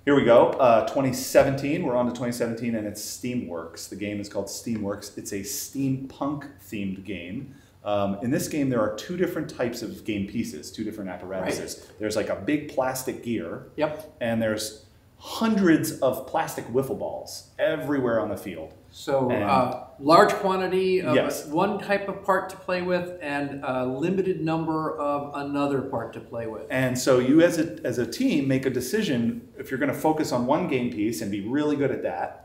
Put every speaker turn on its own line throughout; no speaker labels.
Here we go. 2017. We're on to 2017, and it's Steamworks. The game is called Steamworks. It's a steampunk-themed game. In this game, there are two different types of game pieces, two different apparatuses. Right. There's like a big plastic gear.
Yep.
And there's hundreds of plastic wiffle balls everywhere on the field.
So large quantity of
yes.
one type of part to play with and a limited number of another part to play with.
And so you as a team make a decision if you're going to focus on one game piece and be really good at that,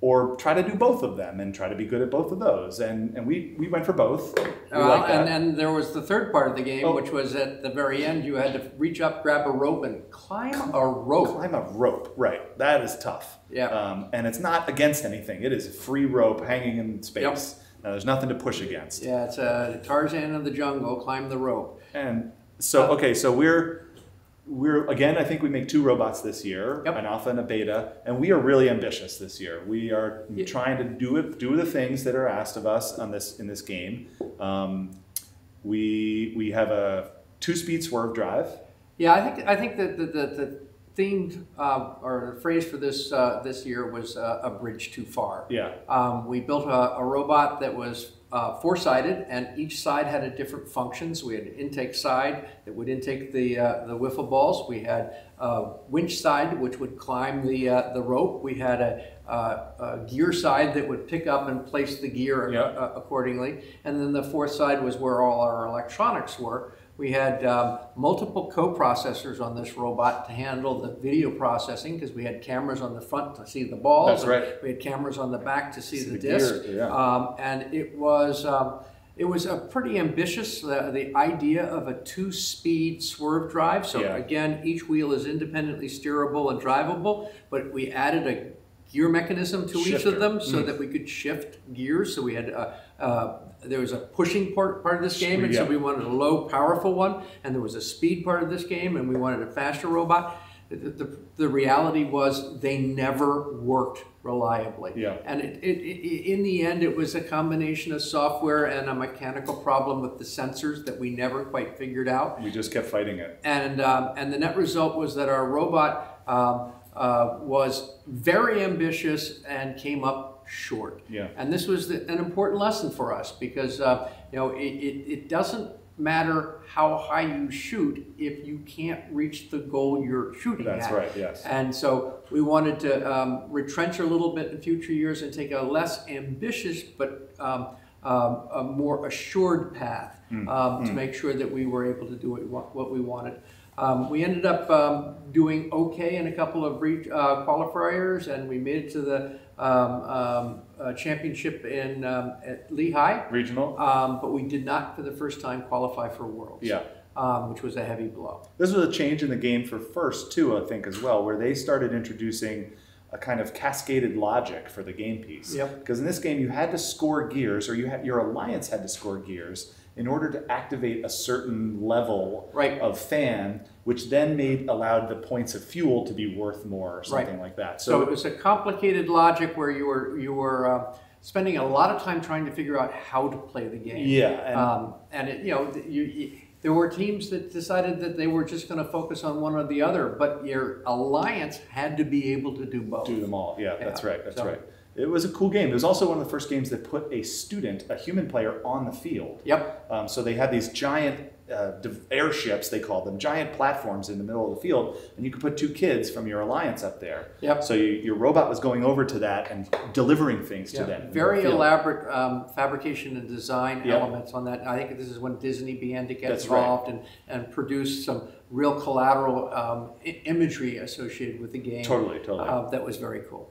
or try to do both of them and try to be good at both of those. And we went for both.
And then there was the third part of the game, which was at the very end, you had to reach up, grab a rope, and climb a rope.
Climb a rope, right. That is tough.
Yeah.
And it's not against anything. It is a free rope hanging in space.
Yep.
Now, there's nothing to push against.
Yeah, it's a Tarzan of the jungle, climb the rope.
And so, okay, so we're again, I think we make 2 robots this year,
yep.
an alpha and a beta, and we are really ambitious this year. We are trying to do the things that are asked of us in this game. We have a 2-speed swerve drive.
Yeah, I think that the theme or the phrase for this year was a bridge too far.
Yeah.
We built a robot that was 4-sided, and each side had a different function. So we had an intake side that would intake the wiffle balls. We had a winch side which would climb the rope. We had a gear side that would pick up and place the gear accordingly. And then the 4th side was where all our electronics were. We had multiple co-processors on this robot to handle the video processing, because we had cameras on the front to see the balls.
That's right.
We had cameras on the back to see the disc.
Gear, yeah.
And it was a pretty ambitious, the idea of a 2-speed swerve drive. So again, each wheel is independently steerable and drivable, but we added a gear mechanism to each of them so that we could shift gears. So we had there was a pushing part of this game, and so we wanted a low, powerful one, and there was a speed part of this game, and we wanted a faster robot. The reality was they never worked reliably.
Yeah.
And in the end, it was a combination of software and a mechanical problem with the sensors that we never quite figured out.
We just kept fighting it.
And the net result was that our robot was very ambitious and came up short.
Yeah.
And this was an important lesson for us, because it doesn't matter how high you shoot if you can't reach the goal you're shooting at.
That's right, yes.
And so we wanted to retrench a little bit in future years and take a less ambitious but a more assured path to make sure that we were able to do what we wanted. We ended up doing okay in a couple of qualifiers, and we made it to the championship at Lehigh
regional.
But we did not, for the first time, qualify for Worlds.
Yeah.
Which was a heavy blow.
This was a change in the game for FIRST too, I think, as well, where they started introducing a kind of cascaded logic for the game piece.
Yep.
Because in this game, you had to score gears, or your alliance had to score gears in order to activate a certain level of fan, which then allowed the points of fuel to be worth more, or something like that.
So it was a complicated logic where you were spending a lot of time trying to figure out how to play the game.
Yeah.
There were teams that decided that they were just going to focus on one or the other, but your alliance had to be able to do both.
Do them all. Yeah, that's right. That's right. It was a cool game. It was also one of the first games that put a human player, on the field.
Yep.
So they had these giant airships, they called them, giant platforms in the middle of the field, and you could put 2 kids from your alliance up there.
Yep.
So your robot was going over to that and delivering things to them.
Very elaborate fabrication and design elements on that. I think this is when Disney began to get involved and produce some real collateral imagery associated with the game.
Totally.
That was very cool.